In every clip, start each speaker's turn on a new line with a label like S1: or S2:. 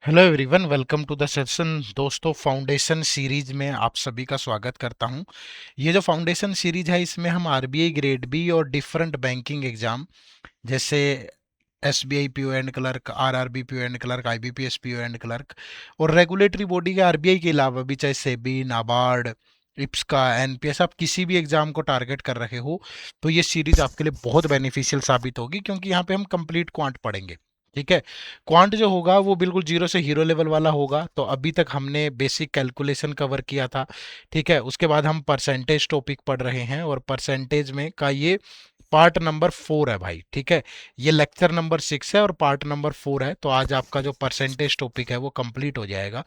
S1: Hello everyone, welcome to the session. दोस्तों, foundation series में आप सभी का स्वागत करता हूं। ये जो फाउंडेशन सीरीज है, इसमें हम आरबीआई ग्रेड बी और डिफरेंट बैंकिंग एग्जाम जैसे SBI PO and clerk, RRB PO and clerk, IBPS PO and clerk और रेगुलेटरी बॉडी के आरबीआई के अलावा भी चाहे सेबी, नाबार्ड, इप्सका, एनपीएस, आप किसी भी एग्जाम को टारगेट कर रहे हो तो ये सीरीज आपके लिए बहुत बेनिफिशियल साबित होगी, क्योंकि यहाँ पे हम कंप्लीट क्वांट पढ़ेंगे। ठीक है। क्वांट जो होगा वो बिल्कुल जीरो से हीरो लेवल वाला होगा। तो अभी तक हमने बेसिक कैलकुलेशन कवर किया था। ठीक है। उसके बाद हम परसेंटेज टॉपिक पढ़ रहे हैं और परसेंटेज में का ये पार्ट नंबर 4 है भाई। ठीक है। ये लेक्चर नंबर 6 है और पार्ट नंबर 4 है। तो आज आपका जो परसेंटेज टॉपिक है वो कंप्लीट हो जाएगा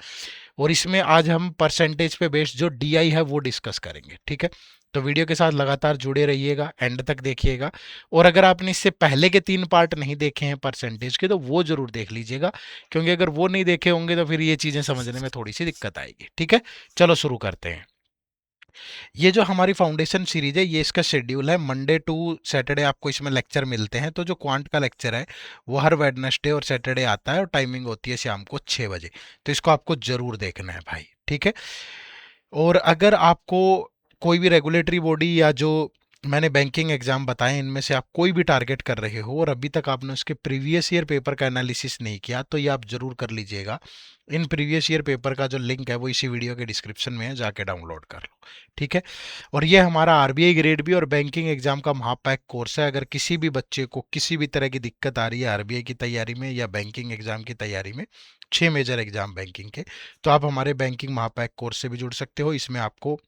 S1: और इसमें आज हम परसेंटेज पे बेस्ड जो डीआई है वो डिस्कस करेंगे। ठीक है। तो वीडियो के साथ लगातार जुड़े रहिएगा, एंड तक देखिएगा। और अगर आपने इससे पहले के 3 पार्ट नहीं देखे हैं परसेंटेज के, तो वो जरूर देख लीजिएगा, क्योंकि अगर वो नहीं देखे होंगे तो फिर ये चीजें समझने में थोड़ी सी दिक्कत आएगी। ठीक है। चलो शुरू करते हैं। ये जो हमारी फाउंडेशन सीरीज है, ये इसका शेड्यूल है। मंडे टू सैटरडे आपको इसमें लेक्चर मिलते हैं। तो जो क्वांट का लेक्चर है वो हर वेडनेसडे और सैटरडे आता है और टाइमिंग होती है शाम को 6 बजे। तो इसको आपको जरूर देखना है भाई। ठीक है। और अगर आपको कोई भी रेगुलेटरी बॉडी या जो मैंने बैंकिंग एग्जाम बताए इनमें से आप कोई भी टारगेट कर रहे हो और अभी तक आपने उसके प्रीवियस ईयर पेपर का एनालिसिस नहीं किया, तो ये आप जरूर कर लीजिएगा। इन प्रीवियस ईयर पेपर का जो लिंक है वो इसी वीडियो के डिस्क्रिप्शन में है, जाके डाउनलोड कर लो। ठीक है। और ये हमारा आरबीआई ग्रेड बी और बैंकिंग एग्जाम का महापैक कोर्स है। अगर किसी भी बच्चे को किसी भी तरह की दिक्कत आ रही है आरबीआई की तैयारी में या बैंकिंग एग्जाम की तैयारी में, 6 मेजर एग्जाम बैंकिंग के, तो आप हमारे बैंकिंग महापैक कोर्स से भी जुड़ सकते हो। इसमें आपको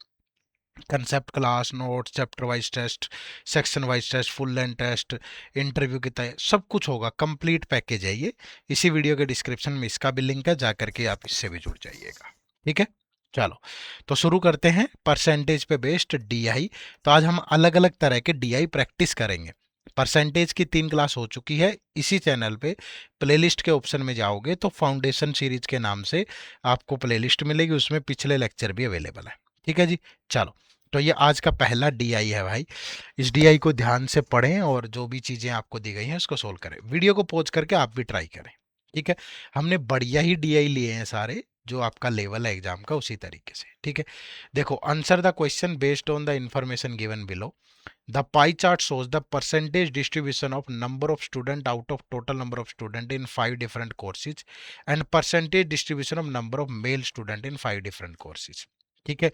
S1: concept class, notes, chapter wise test, section wise test, full length test, interview की तय सब कुछ होगा। कंप्लीट पैकेज है ये। इसी वीडियो के डिस्क्रिप्शन में इसका भी लिंक है, जा करके आप इससे भी जुड़ जाइएगा। ठीक है। चलो, तो शुरू करते हैं परसेंटेज पे बेस्ड डीआई। तो आज हम अलग अलग तरह के डीआई प्रैक्टिस करेंगे। परसेंटेज की 3 क्लास हो चुकी है। इसी चैनल पे प्लेलिस्ट के ऑप्शन में जाओगे तो फाउंडेशन सीरीज के नाम से आपको प्लेलिस्ट मिलेगी, उसमें पिछले लेक्चर भी अवेलेबल है। ठीक है जी। चलो, तो ये आज का पहला डीआई है भाई। इस डीआई को ध्यान से पढ़ें और जो भी चीज़ें आपको दी गई हैं उसको सोल्व करें। वीडियो को पॉज करके आप भी ट्राई करें। ठीक है। हमने बढ़िया ही डीआई लिए हैं सारे, जो आपका लेवल है एग्जाम का उसी तरीके से। ठीक है। देखो, answer the question based on the information given below. The pie chart shows the percentage distribution of number of student out of total number of student in 5 different courses and percentage distribution of number of male student in 5 different courses। ठीक है।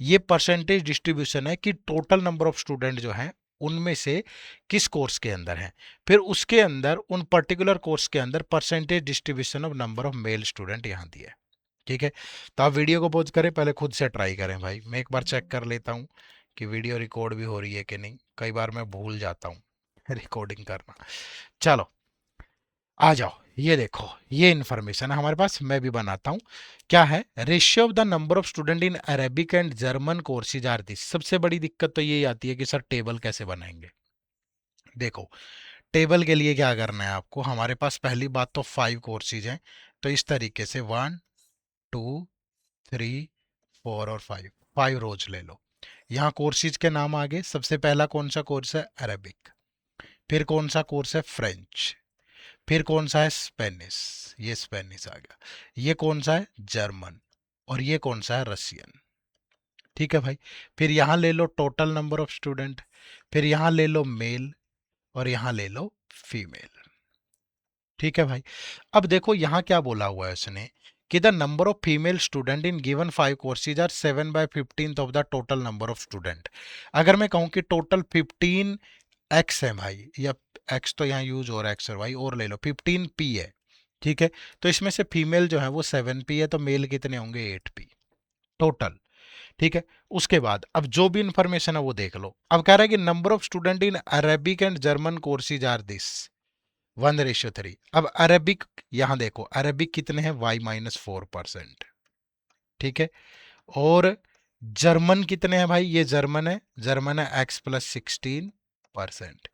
S1: ये percentage distribution है कि total number of student जो हैं उनमें से किस कोर्स के अंदर हैं, फिर उसके अंदर उन पर्टिकुलर कोर्स के अंदर percentage distribution of number of male student यहाँ दिया है। ठीक है। तो आप वीडियो को पॉज करें, पहले खुद से ट्राई करें भाई। मैं एक बार चेक कर लेता हूँ कि वीडियो रिकॉर्ड भी हो रही है कि नहीं। कई बार मैं भूल जाता हूँ रिकॉर्डिंग करना। चलो, आ जाओ। ये देखो, ये इन्फॉर्मेशन है हमारे पास, मैं भी बनाता हूँ। क्या है? Ratio of the number of student in Arabic and German courses are this. सबसे बड़ी दिक्कत तो यही आती है कि सर टेबल कैसे बनाएंगे। देखो, टेबल के लिए क्या करना है आपको, हमारे पास पहली बात तो 5 कोर्सेज हैं। तो इस तरीके से 1, 2, 3, 4 और 5, 5 रोज ले लो। यहाँ कोर्सेज के नाम आगे, सबसे पहला कौन सा कोर्स है? अरेबिक। फिर कौन सा कोर्स है? फ्रेंच। फिर कौन सा है? स्पेनिश। ये स्पेनिश आ गया। ये कौन सा है? जर्मन। और ये कौन सा है? रशियन। ठीक है भाई। फिर यहाँ ले लो टोटल नंबर ऑफ स्टूडेंट। फिर यहाँ ले लो मेल और यहाँ ले लो फीमेल। ठीक है भाई। अब देखो यहाँ क्या बोला हुआ है उसने कि the number of female student in given 5 courses are 7/15 of the total number of student. अगर मैं कहूँ कि टोटल 15 एक्स है भाई, या एक्स तो यहाँ यूज हो रहा है, एक्स और वाई, और ले लो 15 पी है। ठीक है। तो इसमें से फीमेल जो है वो 7 पी है, तो मेल कितने होंगे? 8 पी टोटल। ठीक है। उसके बाद अब जो भी इंफॉर्मेशन है वो देख लो। अब कह रहा है कि number of student in Arabic and German courses are this 1:3। अब अरेबिक, यहां देखो अरेबिक कितने हैं? y-4%। ठीक है। और जर्मन कितने हैं भाई? ये जर्मन है, जर्मन है x+16%।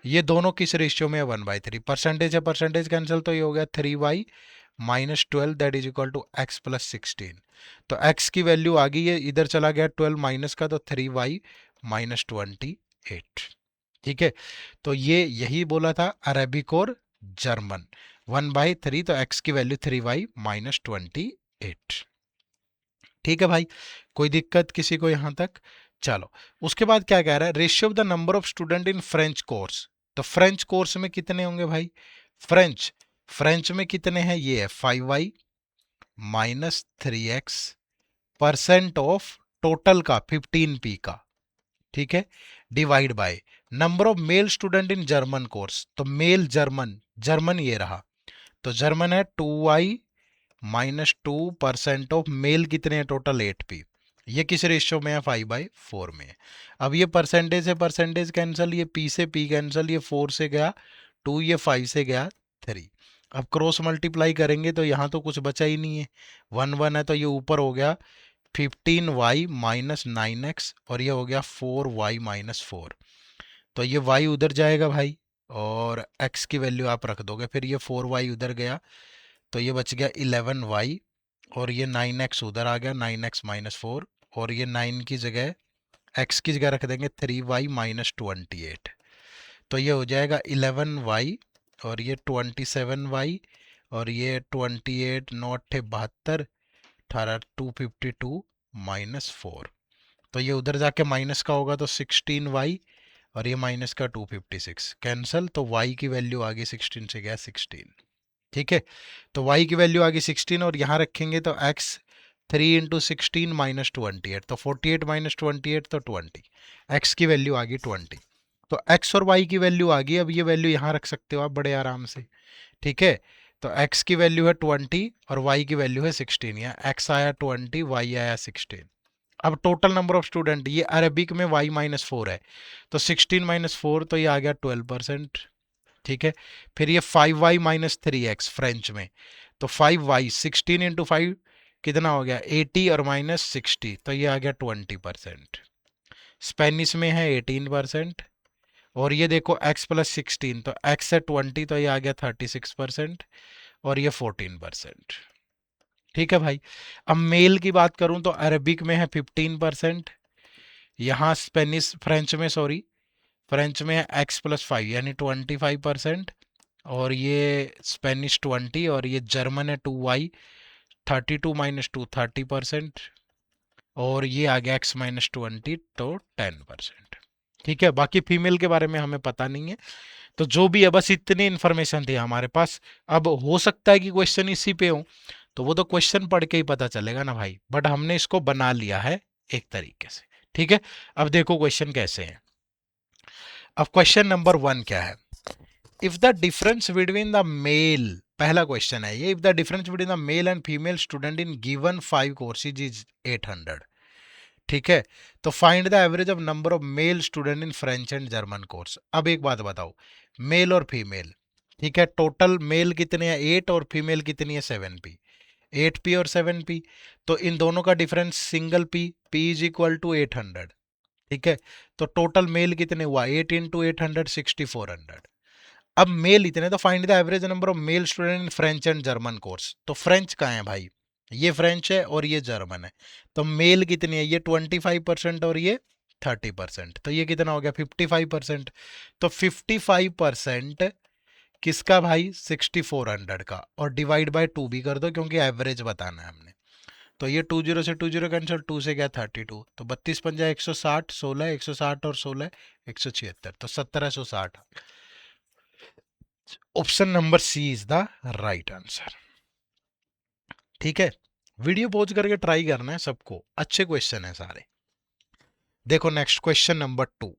S1: ये दोनों किस रेशियो में है? 1/3। परसेंटेज है, परसेंटेज कैंसिल, तो ये हो गया 3y-12 that is equal to x+16। तो x की वैल्यू आ गई है, इधर चला गया 12 माइनस का, तो 3y-28। ठीक है। तो ये यही बोला था अरेबिक और जर्मन। 1/3, तो x की वैल्यू 3y माइनस 28। ठीक है भाई, कोई दिक्कत किसी को यहां तक? चलो, उसके बाद क्या कह रहा है, ratio of the number of student in French course. तो फ्रेंच कोर्स में कितने होंगे भाई? फ्रेंच फ्रेंच में कितने हैं? ये है 5y minus 3x percent of total का 15p का। ठीक है, divide by number of male student in German course. तो मेल जर्मन, जर्मन ये रहा, तो जर्मन है 2y माइनस 2% ऑफ मेल कितने हैं टोटल 8p। ये किस रेशियो में है? 5/4 में है। अब ये परसेंटेज से परसेंटेज कैंसिल, ये p से p कैंसिल, ये 4 से गया 2, ये 5 से गया 3। अब क्रॉस मल्टीप्लाई करेंगे तो यहाँ तो कुछ बचा ही नहीं है, 1 1 है, तो ये ऊपर हो गया 15y माइनस 9x और ये हो गया 4y माइनस 4। तो ये y उधर जाएगा भाई और x की वैल्यू आप रख दोगे, फिर ये 4y उधर गया तो ये बच गया 11y और ये 9x उधर आ गया, 9x माइनस 4 और ये 9 की जगह x की जगह रख देंगे 3y माइनस 28। तो ये हो जाएगा 11y और ये 27y और ये 28 9 72 18 252 माइनस 4। तो ये उधर जाके माइनस का होगा तो 16y और ये माइनस का 256 कैंसल, तो y की वैल्यू आ गई 16 से गया 16। ठीक है, तो y की वैल्यू आ गई 16 और यहाँ रखेंगे तो x 3 इंटू 16 माइनस 28, तो 48 माइनस 28 तो 20, x की वैल्यू आ गई 20। तो x और y की वैल्यू आ गई, अब ये वैल्यू यहाँ रख सकते हो आप बड़े आराम से। ठीक है, तो x की वैल्यू है 20 और y की वैल्यू है 16, या x आया 20 y आया 16। अब टोटल नंबर ऑफ स्टूडेंट, ये अरबिक में y माइनस 4 है, तो 16 माइनस 4 तो ये आ गया 12%। ठीक है, फिर ये 5y माइनस 3x फ्रेंच में, तो 5y 16 इंटू 5 कितना हो गया 80 और माइनस 60, तो ये आ गया 20%। स्पेनिश में है 18%। और ये देखो x प्लस 16, तो x है 20 तो ये आ गया 36% और ये 14%। ठीक है भाई, अब मेल की बात करूं तो अरबिक में है 15%, यहाँ स्पेनिश फ्रेंच में सॉरी फ्रेंच में है x प्लस 5 यानी 25%। और ये स्पेनिश 20 और ये जर्मन है 2y 32 माइनस 2 30%। और ये आ गया x माइनस 20 तो 10%। ठीक है, बाकी फीमेल के बारे में हमें पता नहीं है। तो जो भी है बस इतनी इन्फॉर्मेशन थी हमारे पास। अब हो सकता है कि क्वेश्चन इसी पे हो, तो वो तो क्वेश्चन पढ़ के ही पता चलेगा ना भाई, बट हमने इसको बना लिया है एक तरीके से। ठीक है, अब देखो क्वेश्चन कैसे है। अब क्वेश्चन नंबर 1 क्या है, if the difference between the male, पहला क्वेश्चन है ये, if the difference between the male and female student in given 5 courses is 800। ठीक है, तो find the average of number of male student in French and German course. अब एक बात बताओ, मेल और फीमेल, ठीक है, टोटल मेल कितने हैं 8 और फीमेल कितनी है 7p, 8p और 7p। तो इन दोनों का difference single p, p is equal to 800। ठीक है, तो टोटल मेल कितने हुआ 8 इंटू 800 6400। अब मेल इतने, तो find the average number of male student in French and German course. तो फ्रेंच कहाँ है भाई, ये फ्रेंच है और ये जर्मन है, तो मेल कितनी है, ये 25% और ये 30%, तो ये कितना हो गया 55%। तो 55% किसका भाई 6400 का, और डिवाइड बाय 2 भी कर दो क्योंकि एवरेज बताना है हमने। तो ये 20 से 20 कैंसिल, 2 से गया 32, तो 32 पंजा 160, 16 160 और 16 176, तो 1760। Option number C is the right answer. ठीक है, वीडियो पॉज करके ट्राई करना है सबको, अच्छे क्वेश्चन है सारे। देखो next question number 2।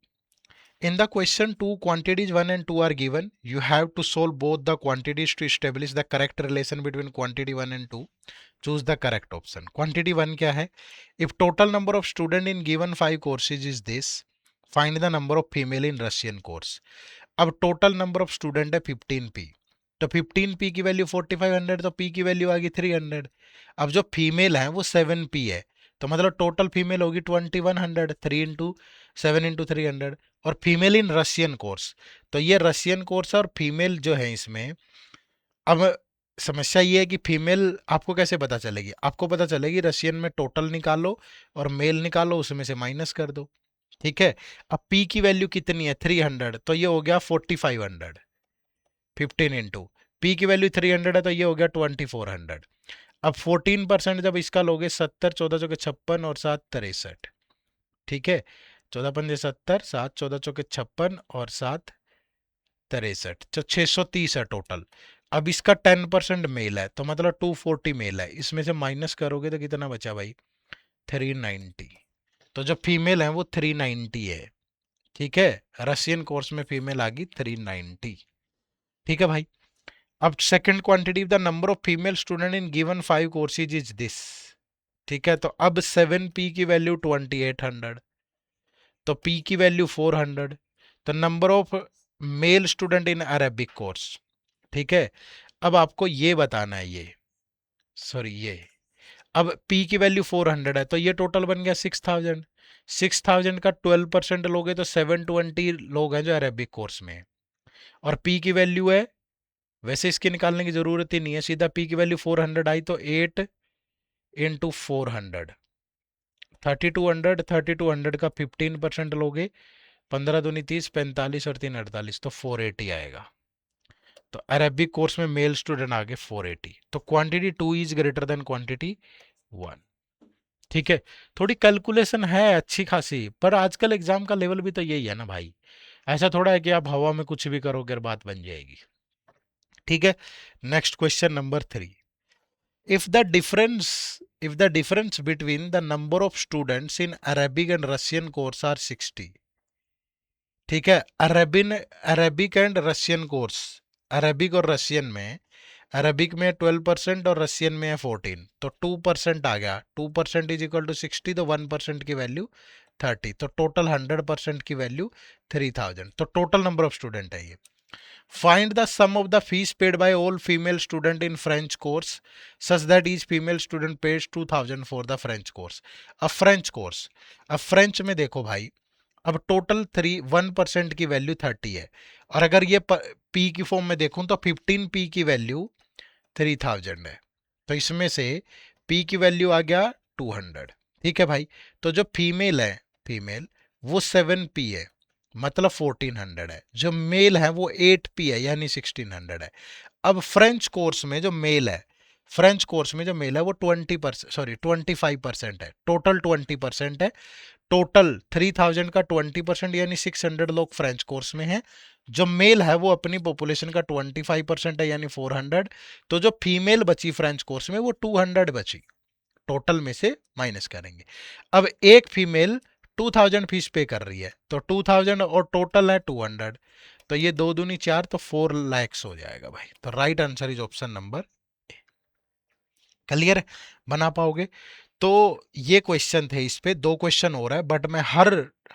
S1: In the question 2, quantities 1 and 2 are given. You have to solve both the quantities to establish the correct relation between quantity 1 and 2. Choose the correct option. Quantity 1 क्या है? If total number of student in given 5 courses is this, find the number of female in Russian course. अब total number of student है 15p, तो 15p की value 4500, तो p की value आ गई 300। अब जो फीमेल है वो 7p है, तो मतलब टोटल फीमेल होगी 2100, 3 इंटू 7 इंटू 300। और फीमेल इन रशियन कोर्स, तो ये रशियन कोर्स और फीमेल जो है इसमें। अब समस्या ये है कि फीमेल आपको कैसे पता चलेगी, आपको पता चलेगी रशियन में टोटल निकालो और मेल निकालो, उसमें से माइनस कर दो। ठीक है, अब p की वैल्यू कितनी है 300, तो ये हो गया 4500, 15 इंटू पी की वैल्यू 300 है तो ये हो गया 2400। अब 14% जब इसका लोगे 70, 14 चौके 56 और 7 63। ठीक है, 14 पंजे 70, 7 14 चौके 56 और 7 63, तो 630 है टोटल। अब इसका 10% मेल है तो मतलब 240 मेल है, इसमें से माइनस करोगे तो कितना बचा भाई? 390। तो जो फीमेल है वो 390 है। ठीक है, रशियन कोर्स में फीमेल आ गई 390। ठीक है भाई। अब second quantity, the number of female student in given 5 courses is this. ठीक है, तो अब 7p की वैल्यू 2800, तो p की वैल्यू 400, तो number of male student in Arabic course. ठीक है, अब आपको ये बताना है, ये सॉरी ये, अब p की वैल्यू 400 है तो ये टोटल बन गया 6000। 6000 का 12% लोगे तो 720 लोग हैं जो अरेबिक कोर्स में हैं। और p की वैल्यू है, वैसे इसके निकालने की जरूरत ही नहीं है, सीधा p की वैल्यू 400 आई तो 8 इंटू 400, 3200। 3200 का 15% लोगे, 15 दूनी 30, 45 और 3 48, तो 480 आएगा। तो अरेबिक कोर्स में मेल स्टूडेंट आ गए 480, तो quantity 2 is greater than quantity 1। ठीक है, थोड़ी कैलकुलेशन है अच्छी खासी, पर आजकल एग्जाम का लेवल भी तो यही है ना भाई। ऐसा थोड़ा है कि आप हवा में कुछ भी करोगे और बात बन जाएगी। ठीक है, next question number 3। if the difference if the difference between the number of students in Arabic and Russian course are 60। ठीक है, Arabic and Russian course, Arabic और रशियन में, अरेबिक में 12% और रशियन में है 14, तो 2% आ गया। 2% इज इक्वल टू 60, तो 1% की वैल्यू 30, तो टोटल 100% की वैल्यू 3000, तो टोटल नंबर ऑफ स्टूडेंट है ये। Find the sum of the fees paid by all female student in French course such that each female student pays 2000 for the French course। अब French course, अब French में देखो भाई, अब total 1% की value 30 है, और अगर ये पी की फॉर्म में देखूं तो 15p की वैल्यू 3000 है, तो इसमें से p की वैल्यू आ गया 200। ठीक है भाई, तो जो फीमेल है, फीमेल वो 7p है, मतलब 1400 है। जो मेल है वो 8p है, यानी 1600 है। अब फ्रेंच कोर्स में जो मेल है, फ्रेंच कोर्स में जो मेल है वो 20%, सॉरी 25% है, टोटल 20% है। टोटल 3000 का 20% यानी 600 लोग फ्रेंच कोर्स में हैं। जो मेल है वो अपनी पॉपुलेशन का 25% है, यानी 400। तो जो फीमेल बची फ्रेंच कोर्स में वो 200 बची, टोटल में से माइनस करेंगे। अब एक फीमेल 2000 फीस पे कर रही है, तो 2000 और टोटल है 200, तो ये 2 दूनी 4, तो 4 lakhs हो जाएगा भाई। तो right answer is option number. Clear बना पाओगे? तो ये क्वेश्चन थे, इस पे 2 क्वेश्चन हो रहा है, बट मैं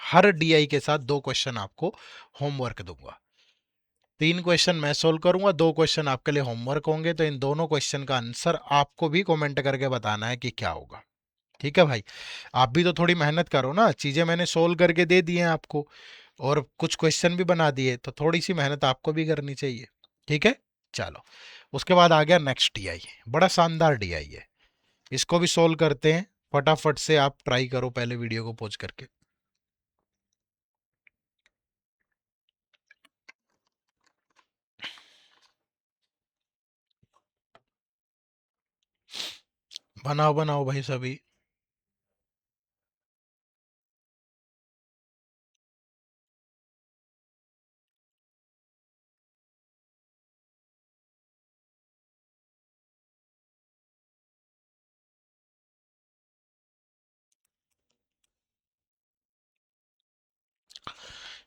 S1: हर डीआई के साथ 2 क्वेश्चन आपको होमवर्क दूंगा। 3 क्वेश्चन मैं सोल्व करूंगा, 2 क्वेश्चन आपके लिए होमवर्क होंगे, तो इन दोनों क्वेश्चन का आंसर आपको भी कमेंट करके बताना है कि क्या होगा। ठीक है भाई, आप भी तो थोड़ी मेहनत करो ना, चीजें मैंने सोल्व करके दे दी हैं आपको, और कुछ क्वेश्चन भी बना दिए, तो थोड़ी सी मेहनत आपको भी करनी चाहिए। ठीक है, चलो। उसके बाद आ गया नेक्स्ट डीआई, बड़ा शानदार डीआई है, इसको भी सोल्व करते हैं। फटाफट से आप ट्राई करो, पहले वीडियो को पॉज करके। बनाओ बनाओ भाई सभी।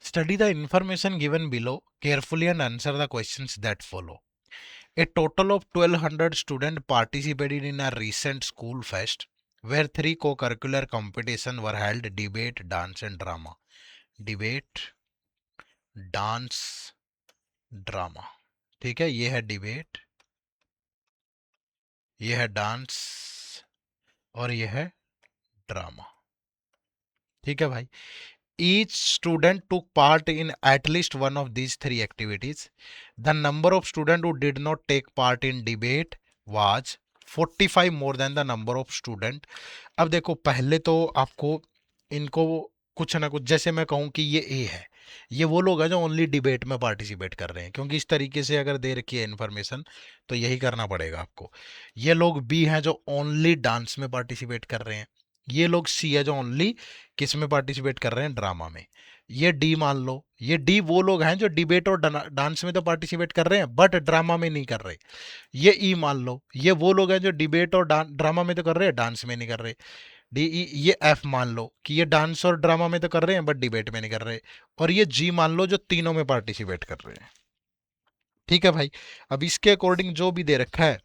S1: Study the information given below carefully and answer the questions that follow. A total of 1200 students participated in a recent school fest where 3 co-curricular competitions were held: debate, dance and drama। debate, dance, drama. ठीक है, ये है debate, ये है dance और ये है drama. ठीक है भाई, each student took part in at least one of these 3 activities। The number of students who did not take part in debate was 45 more than the number of student। अब देखो, पहले तो आपको इनको कुछ ना कुछ, जैसे मैं कहूं कि ये ए है, ये वो लोग हैं जो ओनली डिबेट में पार्टिसिपेट कर रहे हैं, क्योंकि इस तरीके से अगर दे रखी है इन्फॉर्मेशन तो यही करना पड़ेगा आपको। ये लोग बी हैं जो ओनली डांस में पार्टिसिपेट कर रहे हैं। ये लोग सी है जो ओनली किस में पार्टिसिपेट कर रहे हैं, ड्रामा में। ये डी मान लो, ये डी वो लोग हैं जो डिबेट और डांस में तो पार्टिसिपेट कर रहे हैं बट ड्रामा में नहीं कर रहे। ये ई मान लो, ये वो लोग हैं जो डिबेट और ड्रामा में तो कर रहे हैं, डांस में नहीं कर रहे। डी ई, ये एफ मान लो कि ये डांस और ड्रामा में तो कर रहे हैं बट डिबेट में नहीं कर रहे। और ये जी मान लो जो तीनों में पार्टिसिपेट कर रहे हैं। ठीक है भाई। अब इसके अकॉर्डिंग जो भी दे रखा है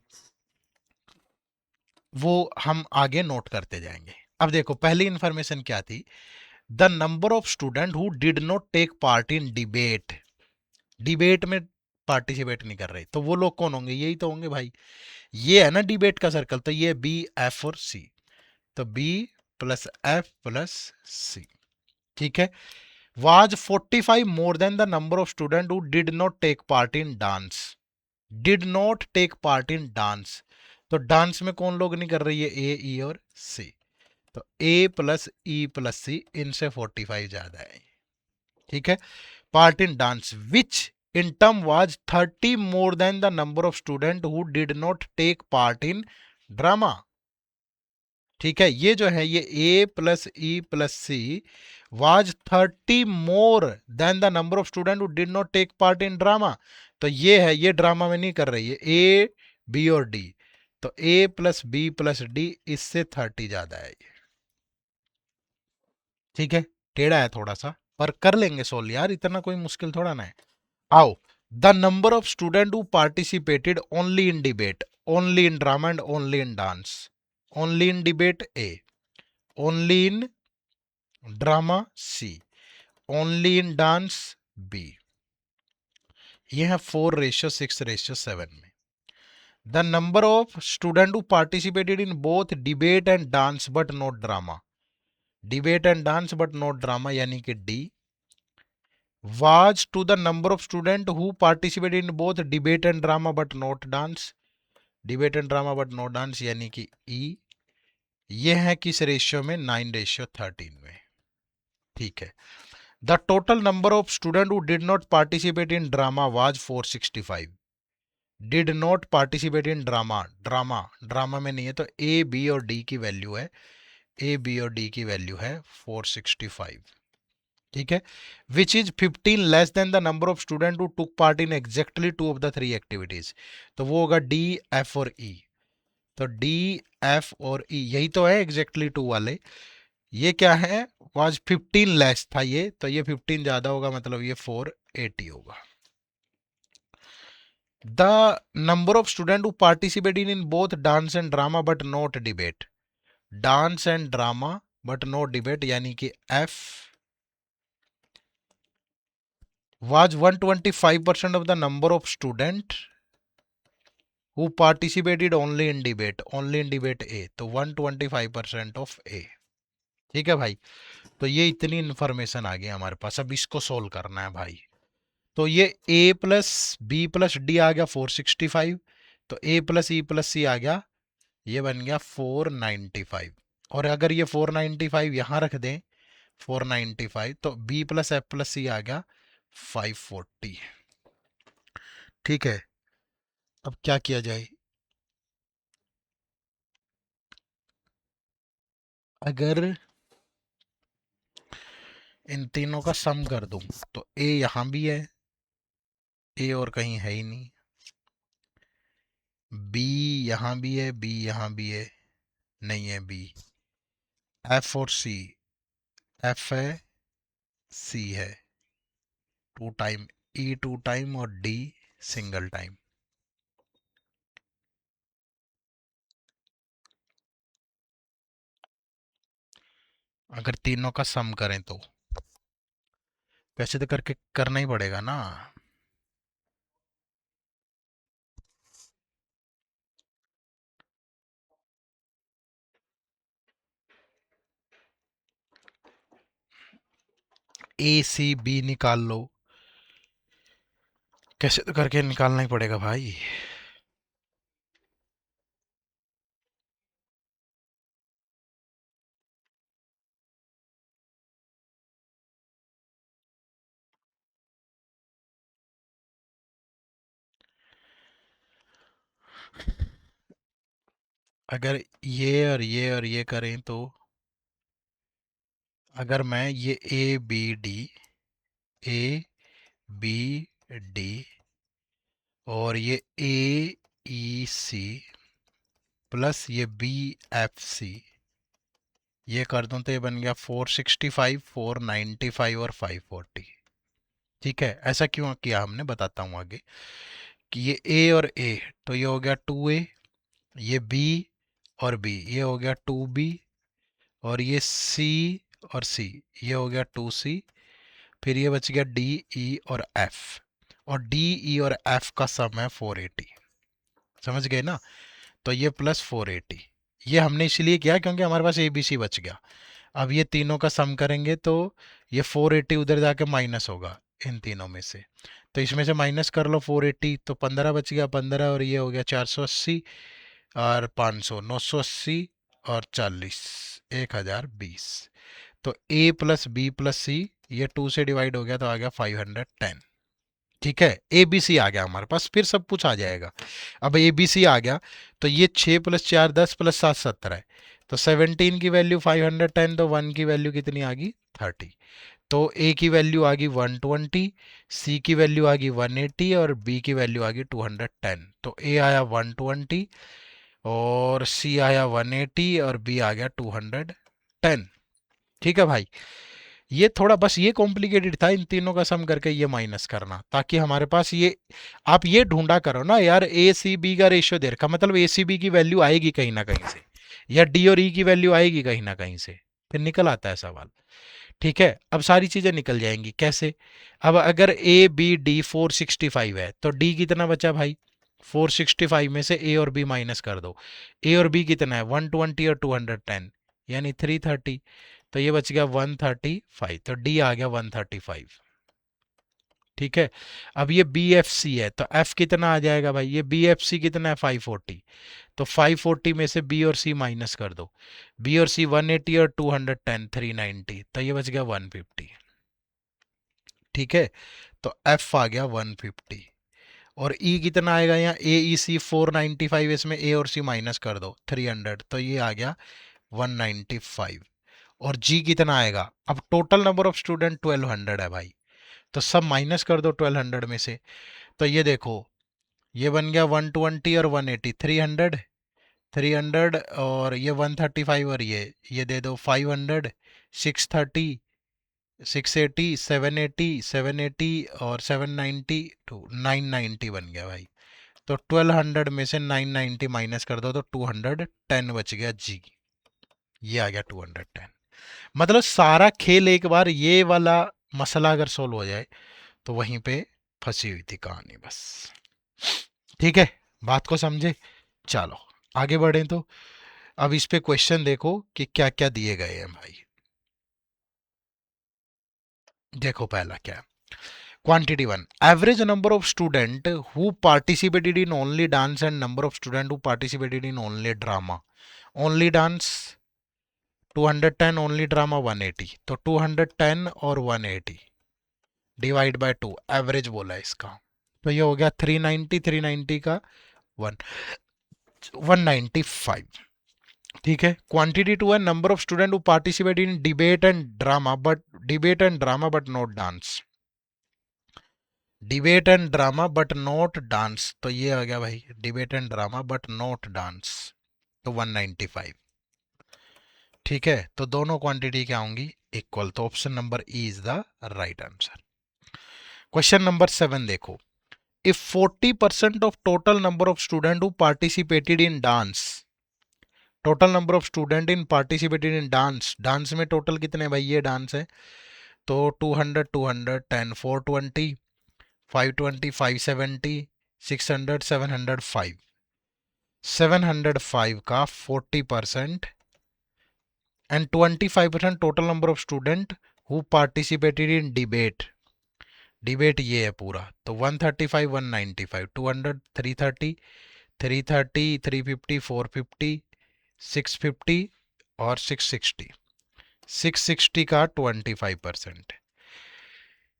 S1: वो हम आगे नोट करते जाएंगे। अब देखो पहली इंफॉर्मेशन क्या थी, the number of student who did not take part in debate. Debate में पार्टिसिपेट नहीं कर रहे तो वो लोग कौन होंगे, यही तो होंगे भाई। ये है ना डिबेट का सर्कल, तो ये बी एफ और सी, तो बी प्लस एफ प्लस सी। ठीक है। was 45 more than the number of students who did not take part in dance। did not take part in dance, तो डांस में कौन लोग नहीं कर रही है, ए ई और सी। तो ए प्लस ई प्लस सी, इनसे 45 ज्यादा है। ठीक है। Part in dance which in term was 30 more than the number of students who did not take part in drama। ठीक है। ये जो है ये a plus E plus C was 30 more than the number of student who did not take part in drama. तो ये है, ये ड्रामा में नहीं कर रही है, ए बी और डी। तो a plus B plus D इससे 30 ज्यादा है ये। ठीक है। टेढ़ा है थोड़ा सा पर कर लेंगे सोल्व यार, इतना कोई मुश्किल थोड़ा ना है। आओ, the number of student who participated only in debate, only in drama and only in dance. Only in debate A, only in drama C, only in dance B. ये है 4:6:7 में। The number of student who participated in both debate and dance but not drama, debate and dance but not drama यानी कि D, was to the number of student who participated in both debate and drama but not dance, debate and drama but not dance यानी कि ई। ये है किस ratio में, 9:13 में। ठीक है। The total number of student who did not participate in drama was 465। Did not participate in drama, drama drama में नहीं है, तो ए बी और डी की वैल्यू है, ए बी और डी की वैल्यू है 465। ठीक है। Which is 15 less than the number of student who took part in exactly two of the three activities. तो वो होगा डी एफ और ई। तो डी एफ और ई यही तो है एग्जैक्टली टू वाले। ये क्या है, वाज 15 लेस था ये, तो ये 15 ज्यादा होगा, मतलब ये 480 होगा। The number of student who participated in both dance and drama but not debate, dance and drama but not debate यानी कि F was 125% of the number of student who participated only in debate, only in debate A, तो 125% of A। ठीक है भाई। तो ये इतनी information आ गई हमारे पास, अब इसको सोल्व करना है भाई। तो ये A plus B plus D आ गया 465, तो A plus E plus C आ गया, ये बन गया 495। और अगर ये 495 यहाँ रख दें 495, तो B plus F plus C आ गया 540। ठीक है। अब क्या किया जाए, अगर इन तीनों का सम कर दूं तो ए यहां भी है, ए और कहीं है ही नहीं, बी यहां भी है, बी यहां भी है, नहीं है बी। एफ और सी, एफ है सी है, two time, E two time और डी सिंगल टाइम। अगर तीनों का सम करें तो वैसे तो करके करना ही पड़ेगा ना। ए सी बी निकाल लो, कैसे तो करके निकालना ही पड़ेगा भाई। अगर ये और ये और ये करें तो अगर मैं ये ए बी डी और ये ए ई सी प्लस ये बी एफ सी ये कर दूं तो ये बन गया 465, 495 और 540। ठीक है, ऐसा क्यों किया हमने बताता हूँ आगे। कि ये ए और ए तो ये हो गया 2A, ये बी और बी ये हो गया 2B, और ये सी और सी ये हो गया 2C। फिर ये बच गया डी ई और एफ, और डी ई और एफ का सम है 480। समझ गए ना। तो ये प्लस 480 ये हमने इसलिए किया क्योंकि हमारे पास ए बी सी बच गया। अब ये तीनों का सम करेंगे तो ये 480 उधर जाके माइनस होगा इन तीनों में से। तो इसमें से माइनस कर लो 480 तो 15 बच गया, 15 और ये हो गया 480 और 500 980 और 40 1020। तो a प्लस बी प्लस सी ये 2 से डिवाइड हो गया तो आ गया 510। ठीक है, ए बी सी आ गया हमारे पास, फिर सब कुछ आ जाएगा। अब ए बी सी आ गया तो ये 6 प्लस 4 10 प्लस 7 17 है। तो 17 की वैल्यू 510, तो 1 की वैल्यू कितनी आ गई 30। तो ए की वैल्यू आ गई 120, सी की वैल्यू आ गई 180 और बी की वैल्यू आ गई 210। तो ए आया 120 और सी आया 180 और बी आ गया 210। ठीक है भाई, ये थोड़ा बस ये कॉम्प्लिकेटेड था इन तीनों का सम करके ये माइनस करना, ताकि हमारे पास ये आप ये ढूंढा करो ना यार, ए सी बी का रेशियो दे रखा मतलब ए सी बी की वैल्यू आएगी कहीं ना कहीं से, या डी और ई की वैल्यू आएगी कहीं ना कहीं से, फिर निकल आता है सवाल। ठीक है, अब सारी चीजें निकल जाएंगी कैसे। अब अगर ए बी डी 465 है तो डी कितना बचा भाई, 465 में से ए और बी माइनस कर दो। ए और बी कितना है 120 और 210 यानी 330। तो ये बच गया 135, तो डी आ गया 135। ठीक है, अब ये बी एफ सी है तो एफ कितना आ जाएगा भाई, ये बी एफ सी कितना है 540। तो 540 में से बी और सी माइनस कर दो। बी और सी 180 और 210 390, तो ये बच गया 150। ठीक है, तो एफ आ गया 150। और ई कितना आएगा यहाँ, ए ई सी 495, इसमें ए और सी माइनस कर दो 300, तो ये आ गया 195। और जी कितना आएगा, अब टोटल नंबर ऑफ स्टूडेंट 1200 है भाई, तो सब माइनस कर दो 1200 में से। तो ये देखो ये बन गया 120 और 180 300, 300 और ये 135 और ये दे दो 500, 630, 680, 780, 780 और 790 टू 990 बन गया भाई। तो 1200 में से 990 माइनस कर दो तो 210 बच गया जी। ये आ गया 210। मतलब सारा खेल एक बार ये वाला मसला अगर सोल्व हो जाए तो वहीं पे फंसी हुई थी कहानी बस। ठीक है, बात को समझे। चलो आगे बढ़े तो अब इस पे क्वेश्चन देखो कि क्या क्या दिए गए हैं भाई। देखो पहला क्या है, quantity one, average number of student who participated in only dance and number of student who participated in only drama. Only dance 210, only drama 180, तो 210 और 180 डिवाइड बाय 2 एवरेज बोला है इसका। तो ये हो गया 390, 390 का 195। ठीक है, क्वांटिटी टू है number of student who participate in debate and drama but not dance. Debate and drama but not dance, तो ये आ गया भाई debate and drama but not dance, तो 195। ठीक है, तो दोनों क्वांटिटी क्या होंगी इक्वल, तो option number E is the right answer. Question number 7 देखो, if 40% of total number of student who participated in dance, total number of student in participated in dance, dance में टोटल कितने भाई, ये dance है तो 200 210 420 520 570 600 705, 705 का 40% and 25% total number of student who participated in debate, debate ये है पूरा, तो 135 195 200 330 330 350 450 650 और 660, 660 का 25%।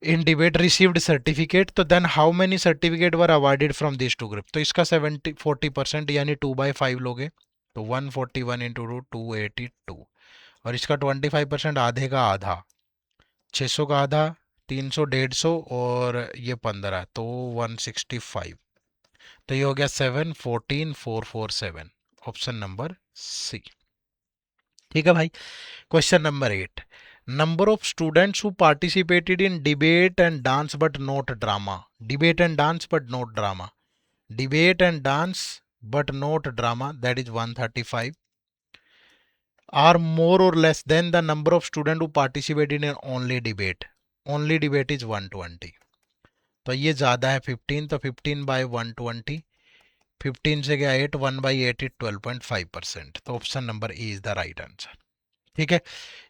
S1: इन डिबेट रिसीव्ड सर्टिफिकेट, तो then how many certificate were awarded from this two group, तो इसका 70 40% यानी 2/5 लोगे तो 141 इंटू 282, और इसका 25% आधे का आधा, 600 का आधा 300, 150 और ये 15 तो 165। तो ये हो गया 714,447, ऑप्शन नंबर सी। ठीक है भाई। Question number 8, number of students who participated in debate and dance but not drama, debate and dance but not drama, debate and dance but not drama, that is 135, are more or less than the number of students who participated in only debate, only debate is 120। तो ये ज़्यादा है 15, तो 15 by 120, 15 से गया 8, 1 by 8 is 12.5%, तो option number A is the right answer. ठीक है,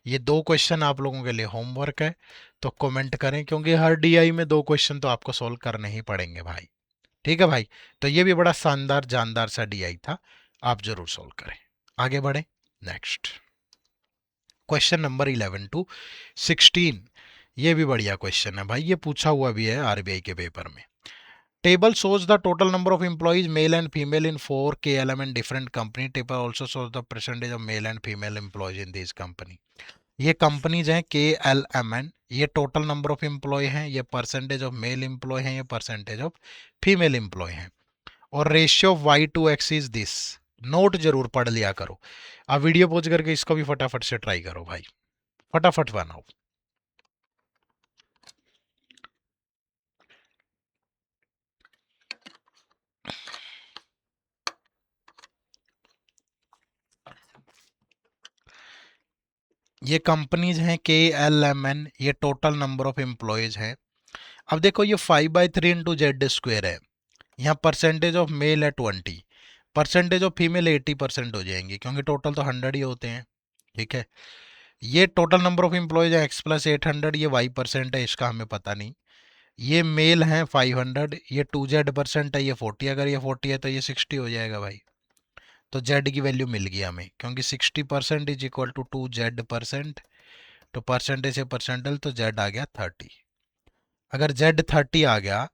S1: ये दो क्वेश्चन आप लोगों के लिए होमवर्क है, तो कमेंट करें, क्योंकि हर डीआई में दो क्वेश्चन तो आपको सॉल्व करने ही पड़ेंगे भाई। ठीक है भाई, तो ये भी बड़ा शानदार जानदार सा डीआई था, आप जरूर सॉल्व करें। आगे बढ़े, नेक्स्ट क्वेश्चन नंबर 11 टू 16, ये भी बढ़िया क्वेश्चन है भाई, ये पूछा हुआ भी है आरबीआई के पेपर में। Table shows the total number of employees male and female in 4 KLM and different company. Table also shows the percentage of male and female employees in these company. ये कंपनीज हैं KLMN, ये total number of employ हैं, ये percentage of male employ हैं, ये percentage of female employ हैं, और ratio of y to x is this. Note जरूर पढ़ लिया करो। अब वीडियो पॉज करके इसको भी फटाफट से ट्राई करो भाई, फटाफट बनाओ। ये कंपनीज हैं KLMN, ये टोटल नंबर ऑफ एम्प्लॉयज हैं। अब देखो ये 5/3 इंटू जेड स्क्वेयर है, यहाँ परसेंटेज ऑफ मेल है 20, परसेंटेज ऑफ फीमेल 80% हो जाएंगे, क्योंकि टोटल तो 100 ही होते हैं। ठीक है, ये टोटल नंबर ऑफ एम्प्लॉयज है x प्लस 800, ये y% है, इसका हमें पता नहीं। ये मेल हैं 500, ये 2z% है, ये 40, अगर ये 40 है तो ये 60 हो जाएगा भाई। तो z की वैल्यू मिल गई हमें, क्योंकि 60% इज इक्वल टू 2z%, तो परसेंटेज से परसेंटल, तो z आ गया 30। अगर z 30 आ गया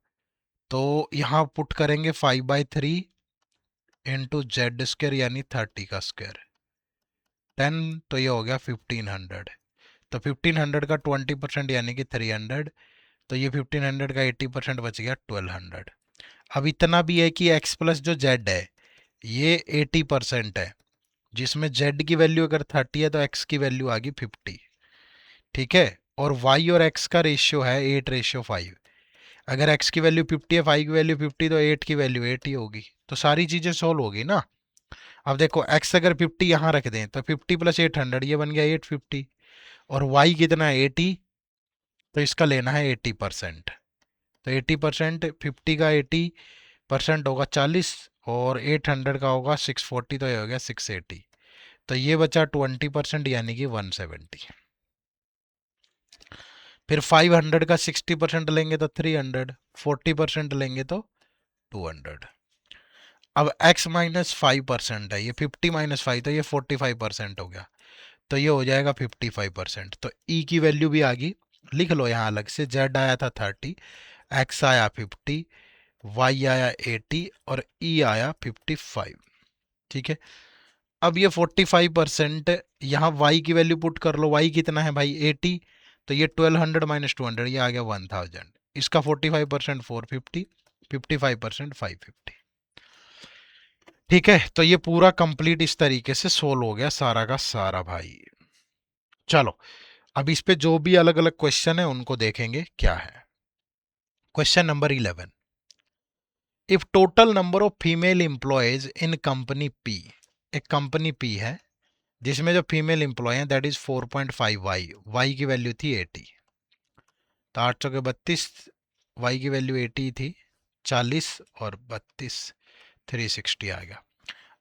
S1: तो यहाँ पुट करेंगे 5/3 इंटू जेड स्क्र यानी 30 का स्क्वायर 10, तो ये हो गया 1500। तो 1500 का 20% यानी कि 300, तो ये 1500 का 80% बच गया 1200। अब इतना भी है कि x प्लस जो z है ये 80% है, जिसमें z की वैल्यू अगर 30 है तो x की वैल्यू आ गई 50। ठीक है, और y और x का रेशियो है 8:5। अगर x की वैल्यू 50 है, y की वैल्यू 50, तो 8 की वैल्यू 8 ही होगी, तो सारी चीजें सोल्व होगी ना। अब देखो x अगर 50 यहाँ रख दें तो 50 प्लस 800 ये बन गया 850, और y कितना है 80, तो इसका लेना है 80%। तो 80%, 50 का 80% होगा 40, और 800 का होगा 640, तो ये हो गया 680। तो ये बचा 20% यानी कि 170। फिर 500 का 60% लेंगे तो 300, 40% लेंगे तो 200। अब x माइनस 5% है, ये 50 माइनस 5, तो ये 45% हो गया, तो ये हो जाएगा 55%। तो e की वैल्यू भी आ गई, लिख लो यहाँ अलग से, z आया था 30, x आया 50, y आया 80 और e आया 55। ठीक है, अब ये 45%, यहाँ y की वैल्यू पुट कर लो, y कितना है भाई 80, तो ये 1200 माइनस 200 ये आ गया 1000, इसका 45% 450, 55% 550। ठीक है, तो ये पूरा कंप्लीट इस तरीके से सोल्व हो गया सारा का सारा भाई। चलो अब इस पे जो भी अलग अलग क्वेश्चन है उनको देखेंगे क्या है। Question number 11, if total number of female employees in company P, एक कंपनी पी है जिसमें जो फीमेल एम्प्लॉय हैं दैट इज 4.5 वाई की वैल्यू थी 80, तो 800 के 32, वाई की वैल्यू 80 थी, 40 और 32 360 आ गया।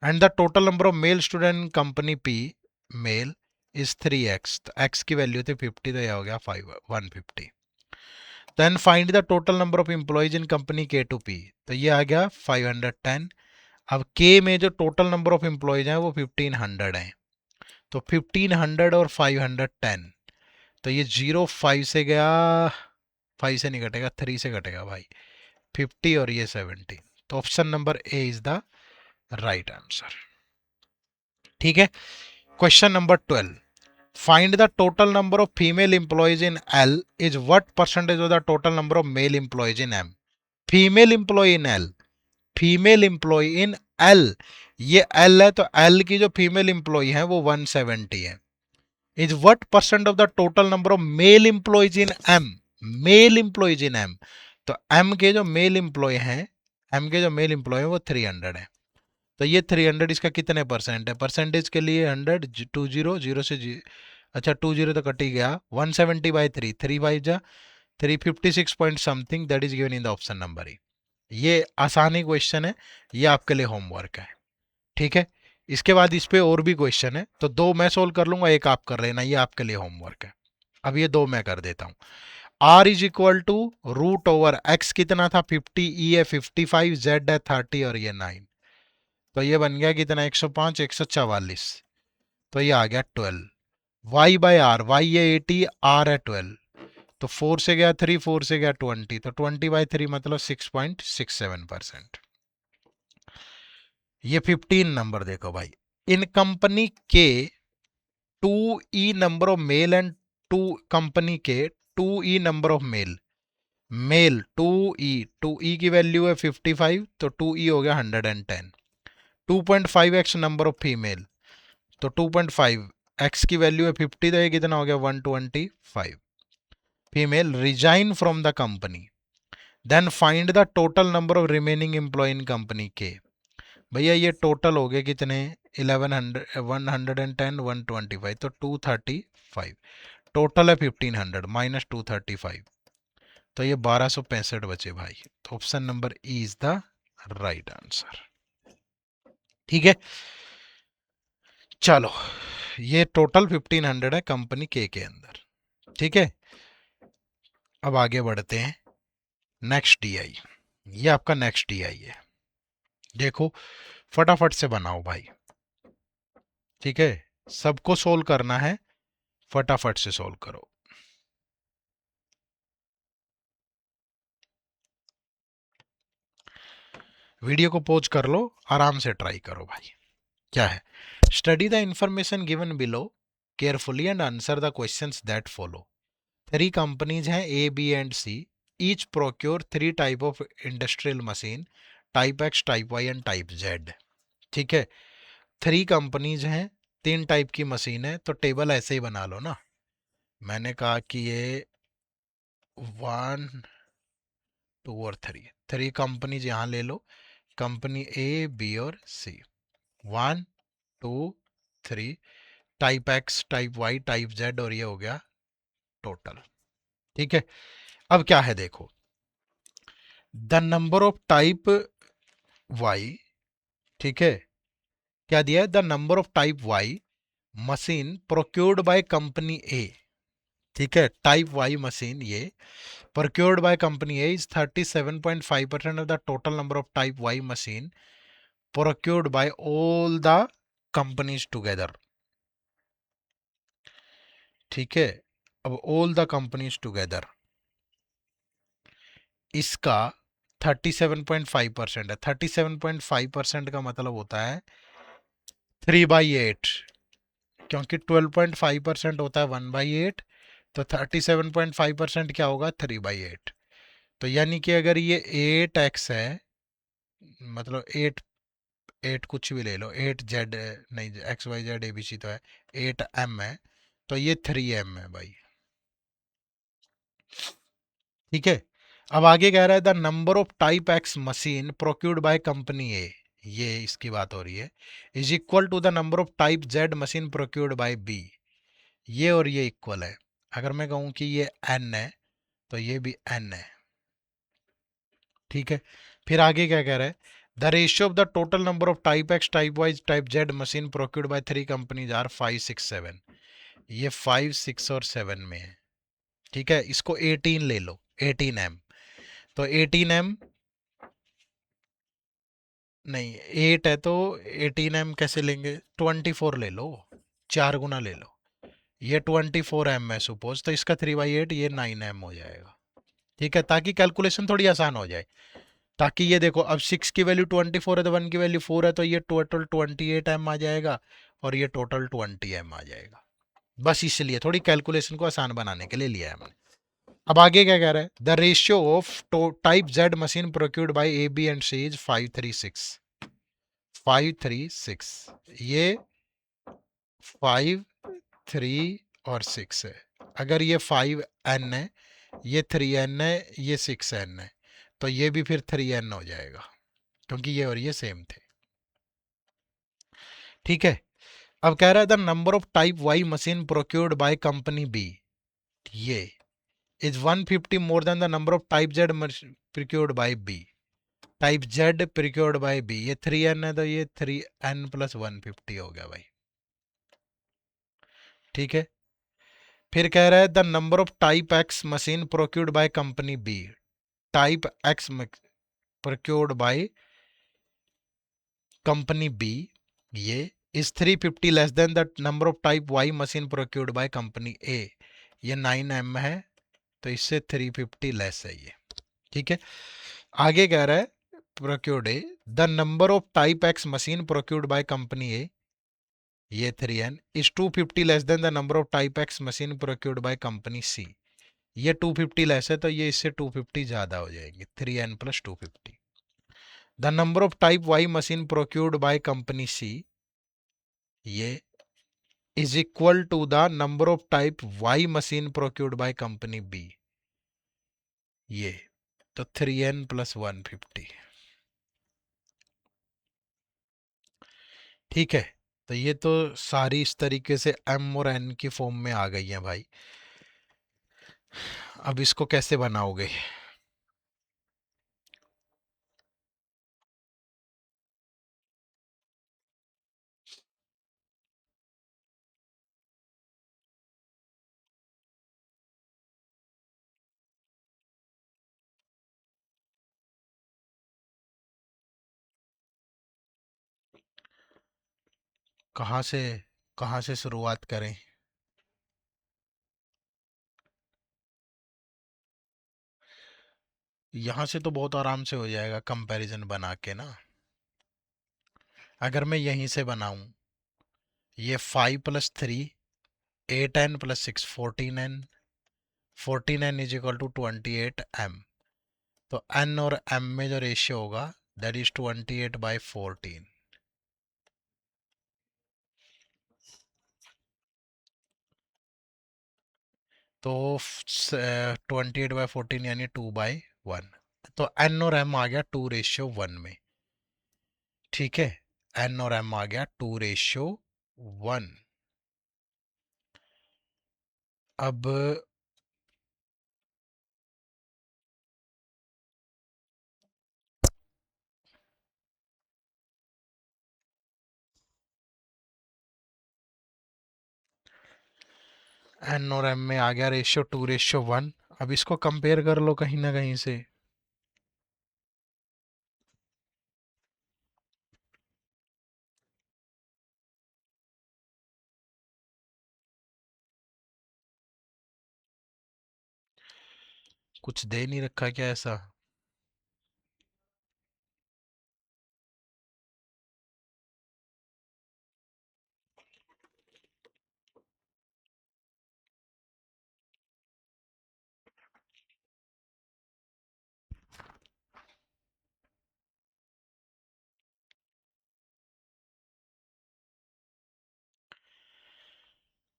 S1: And the total number of male student company P male is 3x, तो x की वैल्यू थी 50, तो यह हो गया 150। Then find the total number of employees in company K to P, तो ये आ गया 510। अब k में जो टोटल नंबर ऑफ एम्प्लॉयज हैं वो 1500 हैं, तो 1500 और 510, तो ये 05 से गया, 5 से नहीं कटेगा, 3 से कटेगा भाई, 50 और ये 70, तो option number A is the right answer. ठीक है। Question number 12, find the total number of female employees in L is what percentage of the total number of male employees in M. Female employ in L, female employ in L, ये L है तो L की जो female employ है वो 170 है। Is what percent of the total number of male employees in M, male employees in M, तो M के जो मेल एम्प्लॉय हैं, एम के जो मेल एम्प्लॉय है वो 300 है। तो ये 300 इसका कितने परसेंट है, परसेंटेज के लिए 100, 20 जीरो से अच्छा 20 तो कट ही गया, 170 बाई 3, 3 बाई जा 356 point something, that is given in the option number ई। ये आसानी क्वेश्चन है, ये आपके लिए होमवर्क है। ठीक है, इसके बाद इस पे और भी क्वेश्चन है, तो दो मैं सोल्व कर लूंगा, एक आप कर लेना, ये आपके लिए होमवर्क है। अब ये दो मैं कर देता हूं। R is equal to root over X कितना था 50, ई है 55, जेड है 30 और ये 9, तो ये बन गया कितना 105, 144, तो ये आ गया 12। वाई बाय आर, वाई है 80, आर है 12, तो 4 से गया 3, 4 से गया 20, तो 20/3 मतलब 6.67%। ये 15 नंबर देखो भाई, इन company K 2E number of male and to company K 2E number of mail, mail 2E की वैल्यू है 55, तो 2E हो गया 110। 2.5x नंबर ऑफ फीमेल, तो 2.5 x की वैल्यू है 50, तो ये कितना हो गया 125। Female resign from the company, then find the total number of remaining employee in company K. भैया ये टोटल हो गए कितने 1100, 110, 125, तो 235, टोटल है 1500 माइनस 235, तो ये 1265 बचे भाई, तो option number E is the right answer. ठीक है, चलो ये टोटल 1500 है कंपनी के अंदर। ठीक है, अब आगे बढ़ते हैं। नेक्स्ट डीआई, ये आपका नेक्स्ट डीआई है, देखो फटाफट से बनाओ भाई। ठीक है, सबको सोल्व करना है, फटाफट से सोल्व करो। वीडियो को पॉज कर लो, आराम से ट्राई करो भाई। क्या है, study the information given below carefully and answer the questions that follow. 3 companies हैं A B and C, each procure 3 type of industrial machine, type X, type Y and type Z. ठीक है, 3 companies हैं, 3 type की machine है, तो table ऐसे ही बना लो ना। मैंने कहा कि ये 1 2 और 3 कंपनीज यहाँ ले लो, कंपनी ए बी और सी, 1 2 3, type X, type Y, type Z, और ये हो गया टोटल। ठीक है, अब क्या है देखो, the number of type Y, ठीक है, क्या दिया है, the number of type Y machine procured by company A. ठीक है, टाइप वाई मशीन ये procured by company A is 37.5% of the total number of type Y machine procured by all the companies together। ठीक है, अब all the companies together इसका 37.5% है। 37.5% का मतलब होता है 3/8, क्योंकि 12.5% होता है 1/8, तो 37.5% क्या होगा 3/8। तो यानी कि अगर ये 8x है, मतलब 8 कुछ भी ले लो, 8Z, नहीं XYZ ABC तो है, 8M है, तो ये 3M है भाई। ठीक है, अब आगे कह रहा है the number of type X machine procured by company A, ये इसकी बात हो रही है, is equal to the number of type Z machine procured by B. ये और ये इक्वल है। अगर मैं कहूँ कि ये N है तो ये भी N है। ठीक है, फिर आगे क्या कह रहा है, the ratio of the total number of type X, type Y, type Z machine procured by 3 companies are 5 6 7। ये 5 6 और 7 में है। ठीक है, इसको 18 ले लो, 18M, तो 18M, नहीं 8 है तो 18M कैसे लेंगे, 24 ले लो, 4 गुना ले लो, ये 24M है सपोज, तो इसका 3/8 ये 9M हो जाएगा। ठीक है, ताकि कैलकुलेशन थोड़ी आसान हो जाए, ताकि ये देखो अब 6 की वैल्यू 24 है तो 1 की वैल्यू 4 है, तो ये टोटल 28M आ जाएगा, और ये टोटल 20m आ जाएगा। बस इसलिए थोड़ी कैलकुलेशन को आसान बनाने के लिए लिया है हमने। अब आगे क्या कह रहा है, the ratio of type Z machine procured by A B and C is 536। 536 ये 5 3 और 6 है। अगर ये 5n है, ये 3n है, ये 6n है, तो ये भी फिर 3n हो जाएगा क्योंकि ये और ये सेम थे। ठीक है। अब कह रहा है the number of type Y machine procured by company B, ये is 150 more than the number of type Z procured by B. Type Z procured by B, ये 3n है तो ये 3n प्लस 150 हो गया भाई। ठीक है। फिर कह रहा है the number of type X machine procured by company B. Type X procured by company B, ये is 350 less than the number of type Y machine procured by company A. ये 9m है तो इससे 350 लेस है ये। ठीक है। आगे कह रहा है procured A the number of type X machine procured by company A, ये 3n is 250 less than the number of type X machine procured by company C. ये 250 लेस है तो ये इससे 250 ज्यादा हो जाएंगे, 3n plus 250। The number of type Y machine procured by company C, ये is equal to the number of type Y machine procured by company B, ये तो 3n प्लस 150। ठीक है। तो ये तो सारी इस तरीके से m और n की फॉर्म में आ गई हैं भाई। अब इसको कैसे बनाओगे? कहाँ से कहाँ से शुरुआत करें? यहाँ से तो बहुत आराम से हो जाएगा कंपैरिजन बना के ना। अगर मैं यहीं से बनाऊं, ये 5 plus 3 8n plus 6 14n, 14n is equal to 28m। तो n और m में जो रेशियो होगा दैट इज 28/14। तो 28/14 यानी 2/1। तो n और m आ गया 2:1 में। ठीक है। n और m आ गया 2:1। अब n और m में आ गया रेशियो 2:1। अब इसको कंपेयर कर लो कहीं ना कहीं से। कुछ दे नहीं रखा क्या ऐसा?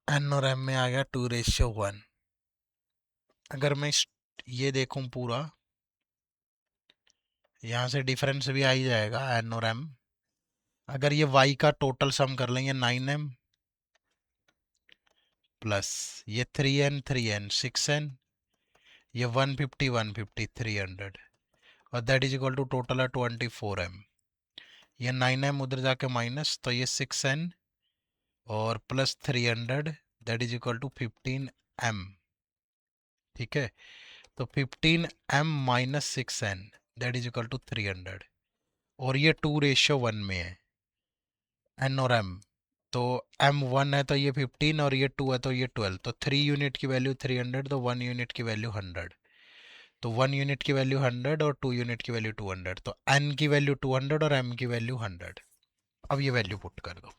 S1: n और m में आ गया 2:1। अगर मैं ये देखूं पूरा, यहाँ से डिफरेंस भी आ ही जाएगा n और m। अगर ये y का टोटल सम कर लेंगे 9m प्लस ये 3n 6n, ये 150 150 300, और that is equal to total है 24m। ये 9m उधर जाके माइनस, तो ये 6n और plus 300 that is equal to 15m। ठीक है। तो 15m minus 6n that is equal to 300, और ये 2:1 में है n और m। तो m 1 है तो ये 15 और ये 2 है तो ये 12। तो 3 यूनिट की वैल्यू 300, तो 1 यूनिट की वैल्यू 100। तो 1 यूनिट की वैल्यू 100 और 2 यूनिट की वैल्यू 200। तो n की वैल्यू 200 और m की वैल्यू 100। अब ये वैल्यू पुट कर दो।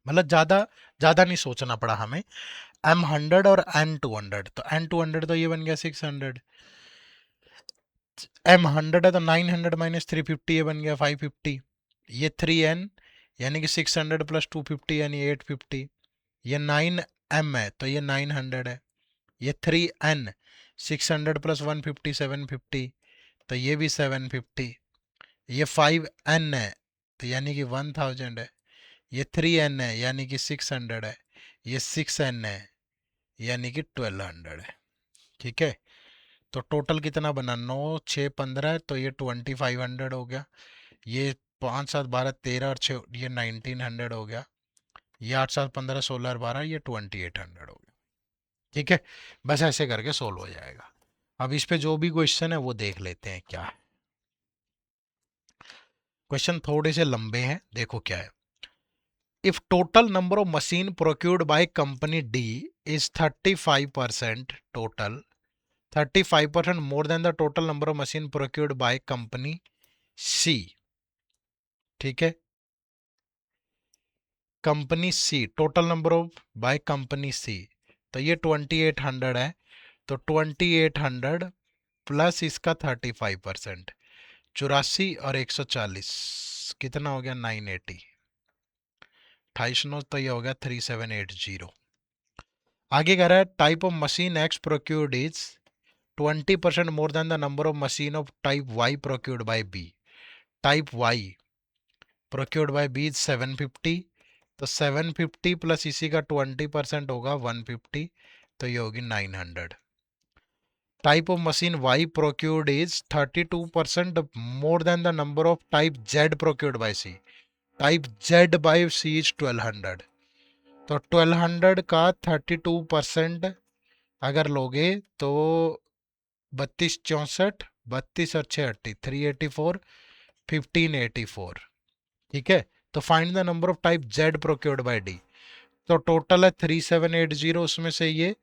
S1: मतलब ज़्यादा ज़्यादा नहीं सोचना पड़ा हमें। M100 और N200, तो N200 तो ये बन गया 600, M100 है तो 900 माइनस 350 ये बन गया 550, ये 3N यानी कि 600 प्लस 250 यानी 850, ये 9M है तो ये 900 है, ये 3N 600 प्लस 150 750 तो ये भी 750, ये 5N है तो यानी कि 1000 है, ये 3N है यानी कि 600 है, ये 6N है यानी कि 1200 है। ठीक है, तो टोटल कितना बना, 9 6 15, तो ये 2500 हो गया, ये 5 7 12 13 और 6 ये 1900 हो गया, ये 8 7 15 16 और 12 ये 2800 हो गया। ठीक है, बस ऐसे करके सोल्व हो जाएगा। अब इस पे जो भी क्वेश्चन है वो देख लेते हैं क्या है। क्वेश्चन थोड़े से लंबे हैं, देखो क्या है। If total number of machine procured by company D is 35%, total 35% more than the total number of machine procured by company C। ठीक है, company C total number of by company C, तो ये 2800 है, तो 2800 प्लस इसका 35%, 84 और 140 कितना हो गया, 980, 28 तो ये हो गया 3780। आगे कह रहा है type of machine X procured is 20% more than the number of machine of type Y procured by B. Type Y procured by B 750, तो 750 प्लस इसी का 20% होगा 150, तो ये होगी 900। Type of machine Y procured is 32% more than the number of type Z procured by C. Type Z by C is 1200, तो 1200 का 32% अगर लोगे तो 32 64, 32 और 6 384, 1584। ठीक है, तो find the number of type Z procured bye D, तो टोटल है 3780, उसमें से ये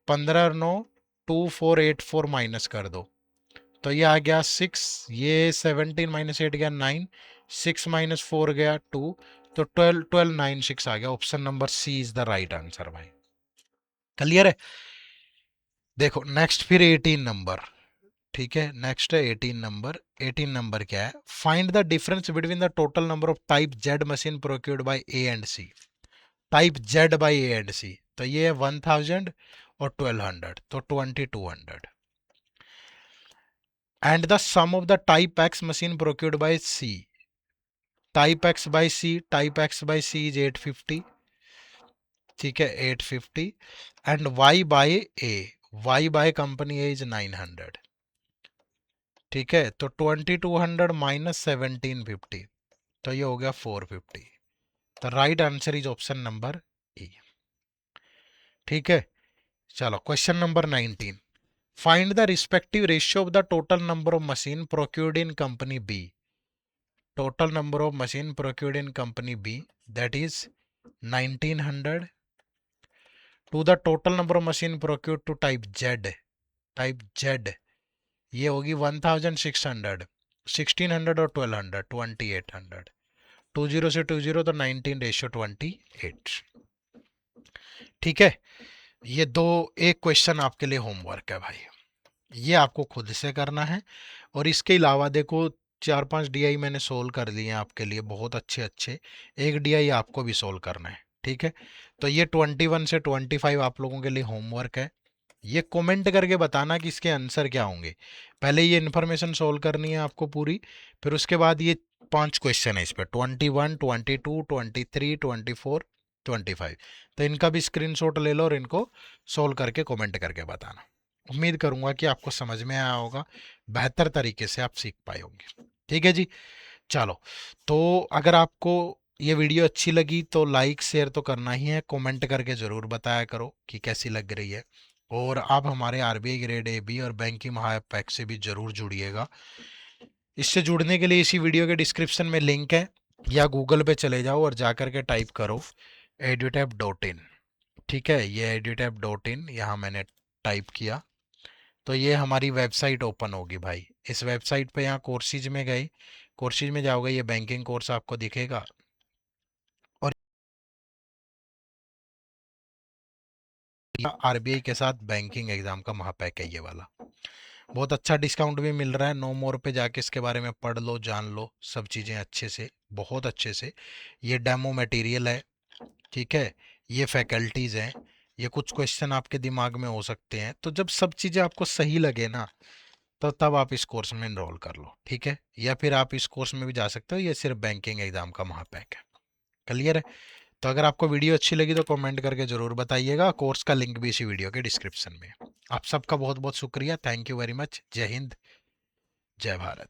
S1: 15 और 9 2484 माइनस कर दो, तो ये आ गया 6, ये 17 माइनस 8 गया 9, 6 माइनस 4 गया 2, तो 1296 आ गया। Option number C is the right answer भाई। क्लियर है। देखो नेक्स्ट फिर 18 नंबर। ठीक है, नेक्स्ट है 18 नंबर। 18 नंबर क्या है, find the difference between the total number of type Z machine procured by A and C. Type Z by A and C, तो ये है 1000 और 1200, तो 2200। And the sum of the type X machine procured by C. Type X by C, type X by C is 850। ठीक है, 850। And Y by A, Y by company A is 900। ठीक है, तो 2200 माइनस 1750, तो ये हो गया 450। तो right answer is option number ई। ठीक है, चलो question number 19। Find the respective ratio of the total number of machine procured in company B. Total number of machine procured in company B, that is 1900, to the total number of machine procured to type Z. Type Z ये होगी 1600, 1600 और 1200 2800, 20 से 20 तो 19:28। ठीक है, ये दो, एक क्वेश्चन आपके लिए होमवर्क है भाई, ये आपको खुद से करना है। और इसके अलावा देखो 4 5 डीआई मैंने सोल्व कर दिए हैं आपके लिए, बहुत अच्छे अच्छे। एक डीआई आपको भी सोल्व करना है। ठीक है, तो ये 21 से 25 आप लोगों के लिए होमवर्क है। ये कमेंट करके बताना कि इसके आंसर क्या होंगे। पहले ये इन्फॉर्मेशन सोल्व करनी है आपको पूरी, फिर उसके बाद ये 5 क्वेश्चन है इस पर 21 22 23 24 25, तो इनका भी स्क्रीनशॉट ले लो और इनको सोल्व करके कमेंट करके बताना। उम्मीद करूंगा कि आपको समझ में आया होगा, बेहतर तरीके से आप सीख पाए होंगे। ठीक है जी, चलो। तो अगर आपको ये वीडियो अच्छी लगी तो लाइक शेयर तो करना ही है, कमेंट करके ज़रूर बताया करो कि कैसी लग रही है। और आप हमारे आरबीआई ग्रेड ए बी और बैंकिंग महापैक से भी ज़रूर जुड़िएगा। इससे जुड़ने के लिए इसी वीडियो के डिस्क्रिप्शन में लिंक है, या गूगल पे चले जाओ और जाकर के टाइप करो edutap.in। ठीक है, ये edutap.in यहाँ मैंने टाइप किया, तो ये हमारी वेबसाइट ओपन होगी भाई। इस वेबसाइट पे यहाँ कोर्सेज में गए, कोर्सेज में जाओगे, ये बैंकिंग कोर्स आपको दिखेगा। और आरबीआई के साथ बैंकिंग एग्जाम का महापैक है ये वाला। बहुत अच्छा डिस्काउंट भी मिल रहा है। नो मोर पे जाके इसके बारे में पढ़ लो, जान लो सब चीज़ें अच्छे से, बहुत अच्छे से। ये डेमो मटेरियल है, ठीक है, ये फैकल्टीज़ हैं, ये कुछ क्वेश्चन आपके दिमाग में हो सकते हैं। तो जब सब चीज़ें आपको सही लगे ना, तो तब आप इस कोर्स में इनरोल कर लो, ठीक है। या फिर आप इस कोर्स में भी जा सकते हो, ये सिर्फ बैंकिंग एग्जाम का महापैक है। क्लियर है? तो अगर आपको वीडियो अच्छी लगी तो कमेंट करके ज़रूर बताइएगा। कोर्स का लिंक भी इसी वीडियो के डिस्क्रिप्शन में है। आप सबका बहुत बहुत शुक्रिया। Thank you very much. जय हिंद, जय भारत।